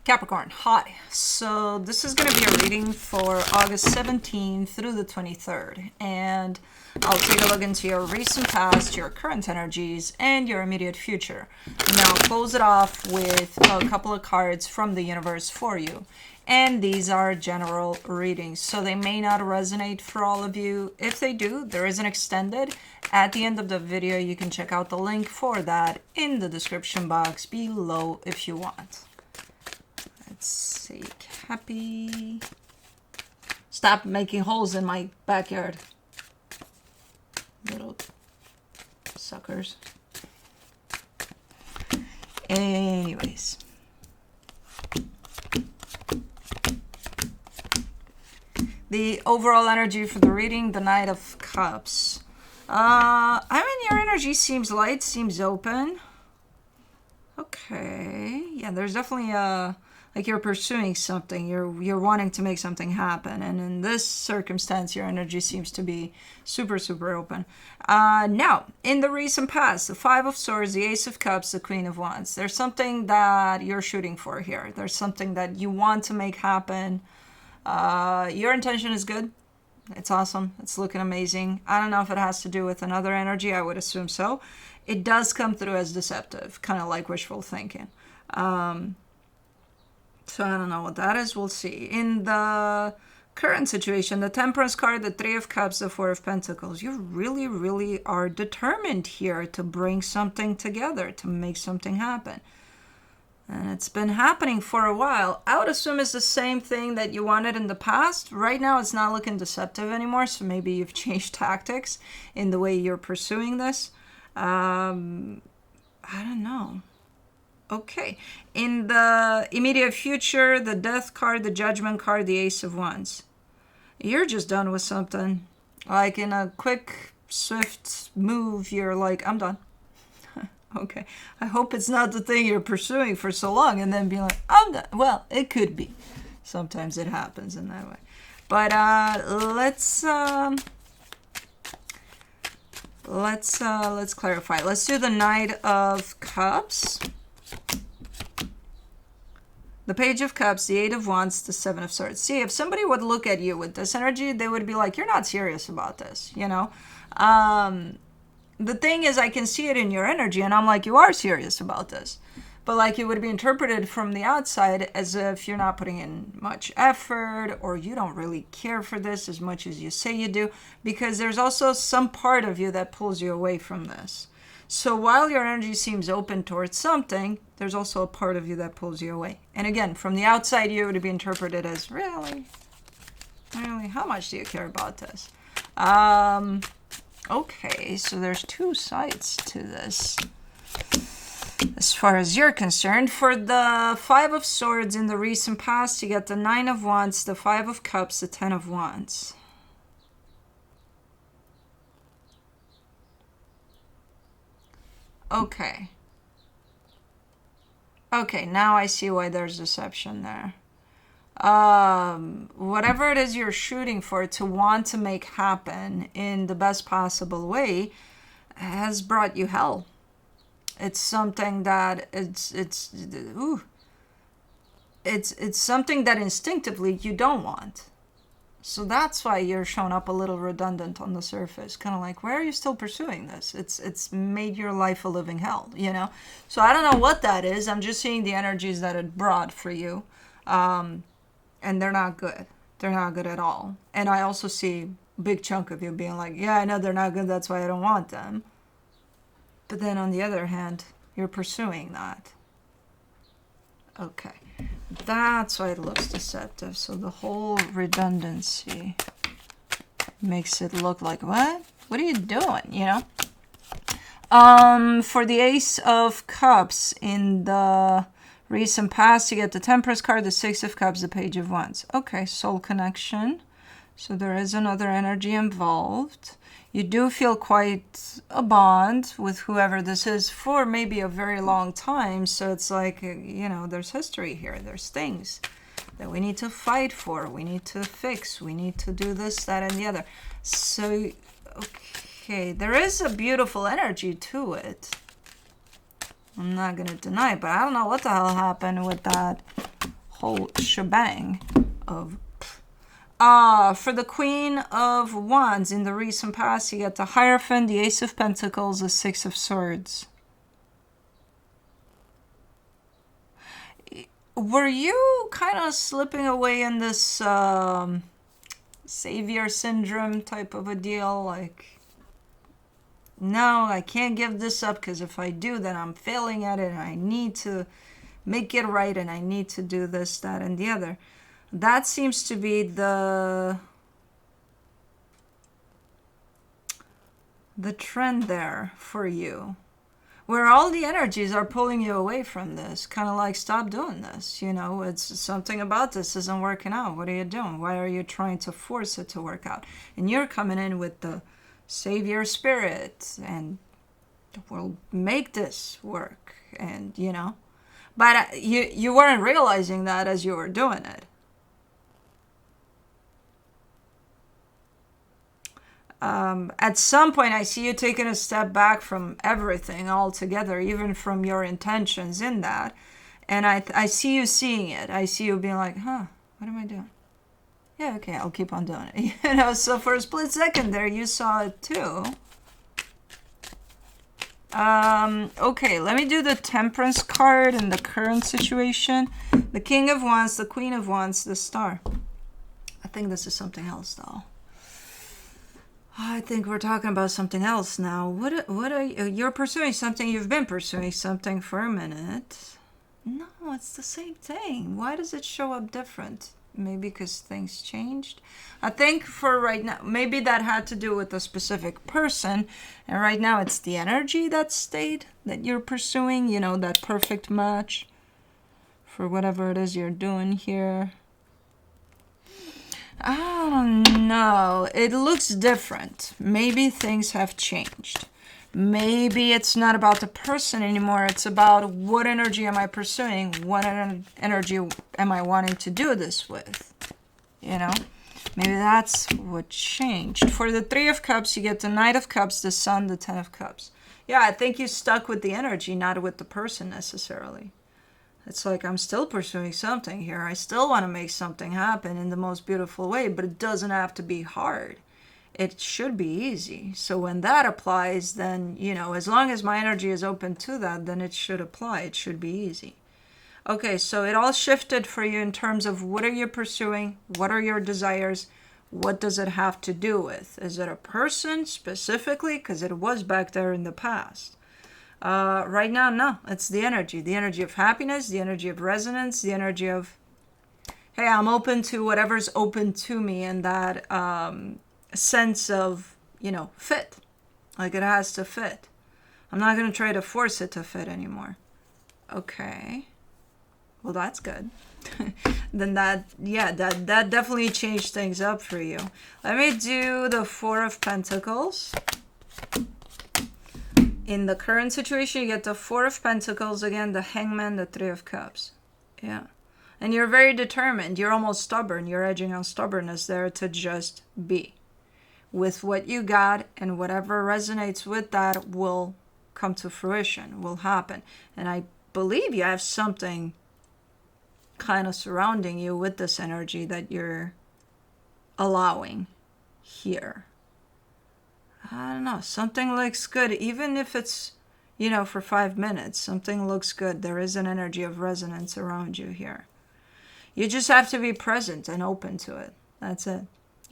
Capricorn, hi. So this is going to be a reading for August 17th through the 23rd. And I'll take a look into your recent past, your current energies, and your immediate future. And then I'll close it off with a couple of cards from the universe for you. And these are general readings, so they may not resonate for all of you. If they do, there is an extended. At the end of the video, you can check out the link for that in the description box below if you want. Let's see, Cappy. Stop making holes in my backyard. Little suckers. Anyways. The overall energy for the reading, the Knight of Cups. Your energy seems light, seems open. Okay. Yeah, there's definitely like you're pursuing something. You're wanting to make something happen. And in this circumstance, your energy seems to be super, super open. Now, in the recent past, the Five of Swords, the Ace of Cups, the Queen of Wands. There's something that you're shooting for here. There's something that you want to make happen. Your intention is good. It's awesome. It's looking amazing. I don't know if it has to do with another energy. I would assume so. It does come through as deceptive, kind of like wishful thinking. So I don't know what that is. We'll see. In the current situation, the Temperance card, the Three of Cups, the Four of Pentacles. You really, really are determined here to bring something together, to make something happen. And it's been happening for a while. I would assume it's the same thing that you wanted in the past. Right now, it's not looking deceptive anymore. So maybe you've changed tactics in the way you're pursuing this. I don't know. Okay. In the immediate future, the Death card, the Judgment card, the Ace of Wands. You're just done with something. Like in a quick, swift move, you're like, I'm done. Okay. I hope it's not the thing you're pursuing for so long and then being like, I'm done. Well, it could be. Sometimes it happens in that way. But let's clarify. Let's do the Knight of Cups. The Page of Cups, the Eight of Wands, the Seven of Swords. See, if somebody would look at you with this energy, they would be like, you're not serious about this, you know? The thing is, I can see it in your energy, and I'm like, you are serious about this. But like, it would be interpreted from the outside as if you're not putting in much effort, or you don't really care for this as much as you say you do, because there's also some part of you that pulls you away from this. So while your energy seems open towards something, there's also a part of you that pulls you away. And again, from the outside, you would be interpreted as, really, how much do you care about this? Okay, so there's two sides to this. As far as you're concerned, for the Five of Swords in the recent past, you get the Nine of Wands, the Five of Cups, the Ten of Wands. Okay. Okay, now I see why there's deception there. Whatever it is you're shooting for to want to make happen in the best possible way has brought you hell. It's something that it's something that instinctively you don't want. So that's why you're showing up a little redundant on the surface. Kind of like, why are you still pursuing this? It's made your life a living hell, you know? So I don't know what that is. I'm just seeing the energies that it brought for you. And they're not good. They're not good at all. And I also see a big chunk of you being like, yeah, I know they're not good. That's why I don't want them. But then on the other hand, you're pursuing that. Okay. That's why it looks deceptive. So the whole redundancy makes it look like, what? What are you doing? You know? For the Ace of Cups in the recent past, you get the Temperance card, the Six of Cups, the Page of Wands. Okay, soul connection. So there is another energy involved. You do feel quite a bond with whoever this is for maybe a very long time. So it's like, you know, there's history here. There's things that we need to fight for. We need to fix. We need to do this, that, and the other. So, okay, there is a beautiful energy to it. I'm not going to deny it, but I don't know what the hell happened with that whole shebang of... for the Queen of Wands in the recent past, you get the Hierophant, the Ace of Pentacles, the Six of Swords. Were you kind of slipping away in this savior syndrome type of a deal? Like, no, I can't give this up because if I do, then I'm failing at it and I need to make it right and I need to do this, that, and the other. That seems to be the trend there for you, where all the energies are pulling you away from this, kind of like, stop doing this, you know, it's something about this isn't working out. What are you doing? Why are you trying to force it to work out? And you're coming in with the savior spirit and we'll make this work, and you know, but you weren't realizing that as you were doing it. At some point, I see you taking a step back from everything altogether, even from your intentions in that. And I see you seeing it. I see you being like, huh, what am I doing? Yeah, okay, I'll keep on doing it. You know, so for a split second there, you saw it too. Okay, let me do the Temperance card in the current situation. The King of Wands, the Queen of Wands, the Star. I think this is something else, though. I think we're talking about something else now. What are you? You're pursuing something. You've been pursuing something for a minute. No, it's the same thing. Why does it show up different? Maybe because things changed. I think for right now, maybe that had to do with a specific person. And right now it's the energy that stayed, that you're pursuing, you know, that perfect match for whatever it is you're doing here. I don't know. It looks different. Maybe things have changed. Maybe it's not about the person anymore. It's about what energy am I pursuing? What energy am I wanting to do this with? You know? Maybe that's what changed. For the Three of Cups, you get the Knight of Cups, the Sun, the Ten of Cups. Yeah, I think you stuck with the energy, not with the person necessarily. It's like, I'm still pursuing something here. I still want to make something happen in the most beautiful way, but it doesn't have to be hard. It should be easy. So when that applies, then, you know, as long as my energy is open to that, then it should apply. It should be easy. Okay, so it all shifted for you in terms of what are you pursuing? What are your desires? What does it have to do with? Is it a person specifically? Because it was back there in the past. Right now, no, it's the energy of happiness, the energy of resonance, the energy of, hey, I'm open to whatever's open to me, and that sense of, you know, fit, like it has to fit. I'm not going to try to force it to fit anymore. Okay, well, that's good. Then that definitely changed things up for you. Let me do the Four of Pentacles. In the current situation, you get the Four of Pentacles again, the Hangman, the Three of Cups. Yeah. And you're very determined. You're almost stubborn. You're edging on stubbornness there to just be with what you got, and whatever resonates with that will come to fruition, will happen. And I believe you have something kind of surrounding you with this energy that you're allowing here. I don't know, something looks good, even if it's, you know, for 5 minutes, something looks good. There is an energy of resonance around you here. You just have to be present and open to it. That's it.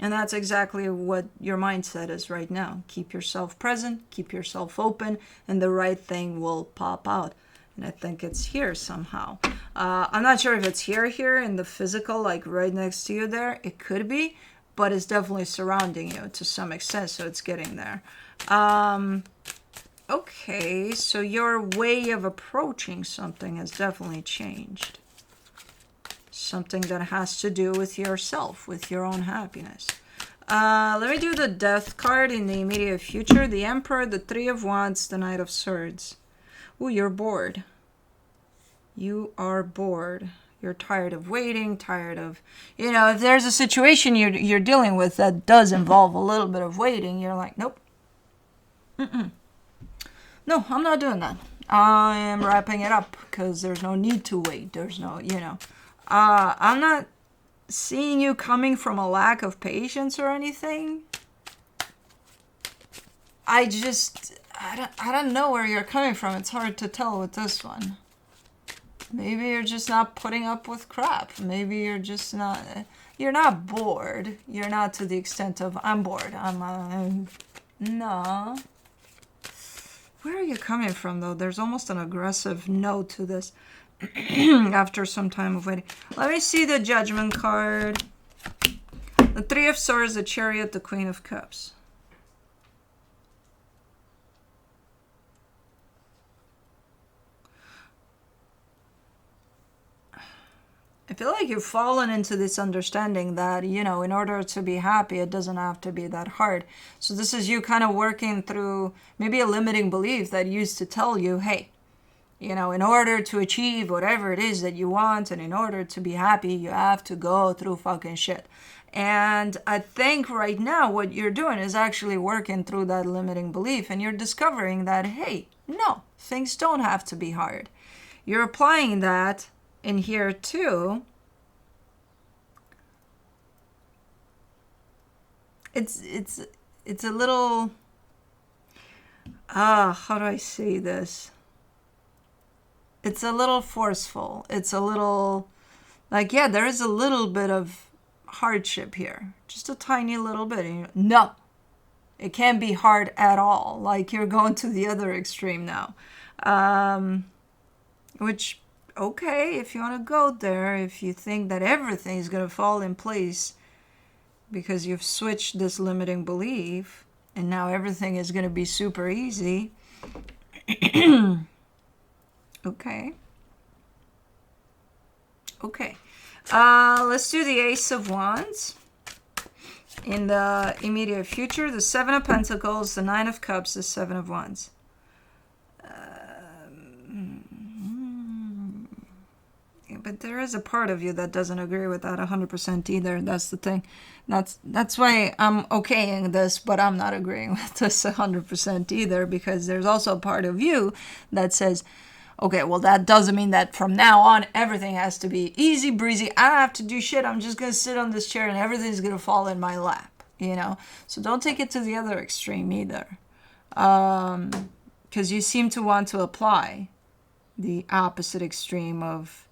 And that's exactly what your mindset is right now. Keep yourself present, keep yourself open, and the right thing will pop out. And I think it's here somehow. I'm not sure if it's here in the physical, like right next to you there. It could be. But it's definitely surrounding you to some extent, so it's getting there. Okay, so your way of approaching something has definitely changed. Something that has to do with yourself, with your own happiness. Let me do the Death card in the immediate future. The Emperor, the Three of Wands, the Knight of Swords. Ooh, you're bored. You are bored. You're tired of waiting, tired of, you know, if there's a situation you're dealing with that does involve a little bit of waiting, you're like, nope. No, I'm not doing that. I am wrapping it up because there's no need to wait. There's no, you know. I'm not seeing you coming from a lack of patience or anything. I don't know where you're coming from. It's hard to tell with this one. Maybe you're just not putting up with crap. Maybe you're just not, you're not bored. You're not to the extent of, I'm bored. No. Where are you coming from, though? There's almost an aggressive note to this after some time of waiting. Let me see the Judgment card. The Three of Swords, the Chariot, the Queen of Cups. I feel like you've fallen into this understanding that, in order to be happy, it doesn't have to be that hard. So this is you kind of working through maybe a limiting belief that used to tell you, hey, in order to achieve whatever it is that you want and in order to be happy, you have to go through fucking shit. And I think right now what you're doing is actually working through that limiting belief, and you're discovering that, hey, no, things don't have to be hard. You're applying that in here too. It's a little, how do I say this? It's a little forceful. It's a little like, yeah, there is a little bit of hardship here, just a tiny little bit. No, it can't be hard at all. Like, you're going to the other extreme now, which, okay, if you want to go there, if you think that everything is going to fall in place because you've switched this limiting belief and now everything is going to be super easy. Okay. Let's do the Ace of Wands. In the immediate future, the Seven of Pentacles, the Nine of Cups, the Seven of Wands. But there is a part of you that doesn't agree with that 100% either. That's the thing. That's why I'm okaying this, but I'm not agreeing with this 100% either, because there's also a part of you that says, okay, well, that doesn't mean that from now on everything has to be easy breezy. I don't have to do shit. I'm just going to sit on this chair and everything's going to fall in my lap, So don't take it to the other extreme either. Because you seem to want to apply the opposite extreme of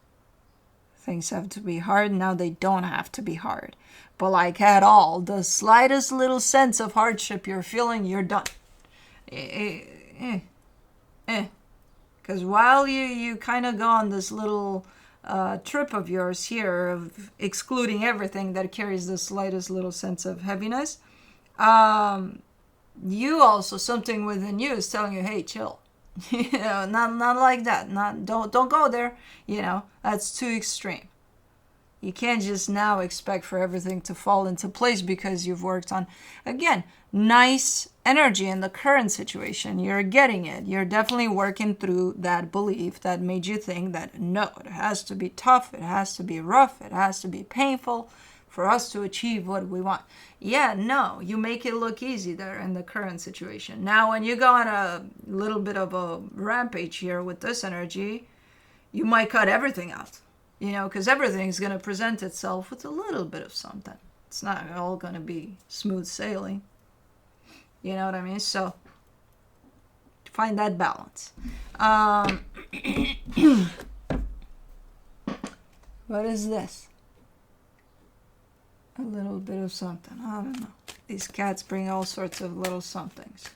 things have to be hard. Now they don't have to be hard. But like at all, the slightest little sense of hardship you're feeling, you're done. Because while you kind of go on this little trip of yours here of excluding everything that carries the slightest little sense of heaviness, you also, something within you is telling you, hey, chill. Not like that. Don't go there. That's too extreme. You can't just now expect for everything to fall into place because you've worked on, again, nice energy in the current situation. You're getting it. You're definitely working through that belief that made you think that, no, it has to be tough, it has to be rough, it has to be painful for us to achieve what we want. Yeah, no, you make it look easy there in the current situation. Now, when you go on a little bit of a rampage here with this energy, you might cut everything out. Because everything's going to present itself with a little bit of something. It's not all going to be smooth sailing. You know what I mean? So, find that balance. What is this? A little bit of something. I don't know. These cats bring all sorts of little somethings.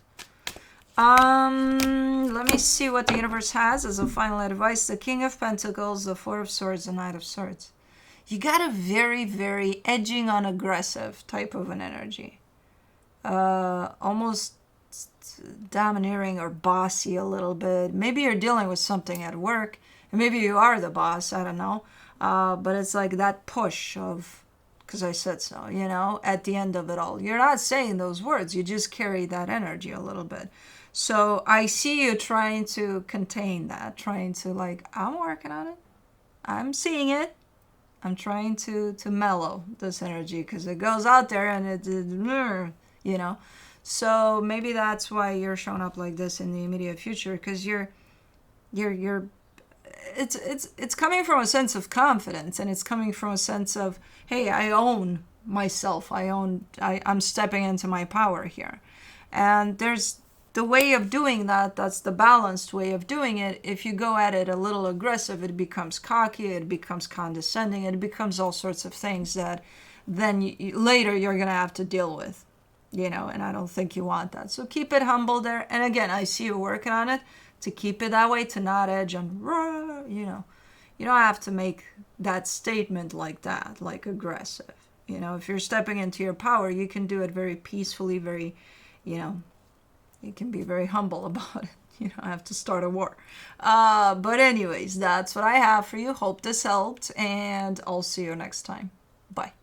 Let me see what the universe has as a final advice. The King of Pentacles, the Four of Swords, the Knight of Swords. You got a very, very edging on aggressive type of an energy. Almost domineering or bossy a little bit. Maybe you're dealing with something at work. And maybe you are the boss, I don't know. But it's like that push of, because I said so, at the end of it all. You're not saying those words. You just carry that energy a little bit. So I see you trying to contain that, trying to I'm working on it. I'm seeing it. I'm trying to mellow this energy because it goes out there and it. So maybe that's why you're showing up like this in the immediate future, because you're it's coming from a sense of confidence, and it's coming from a sense of, hey, I own myself. I'm stepping into my power here. And there's the way of doing that, that's the balanced way of doing it. If you go at it a little aggressive, it becomes cocky, it becomes condescending, it becomes all sorts of things that then later you're going to have to deal with, and I don't think you want that. So keep it humble there. And again, I see you working on it to keep it that way, to not edge and, you don't have to make that statement like that, like aggressive. If you're stepping into your power, you can do it very peacefully, very, you can be very humble about it. You don't have to start a war. But anyways, that's what I have for you. Hope this helped, and I'll see you next time. Bye.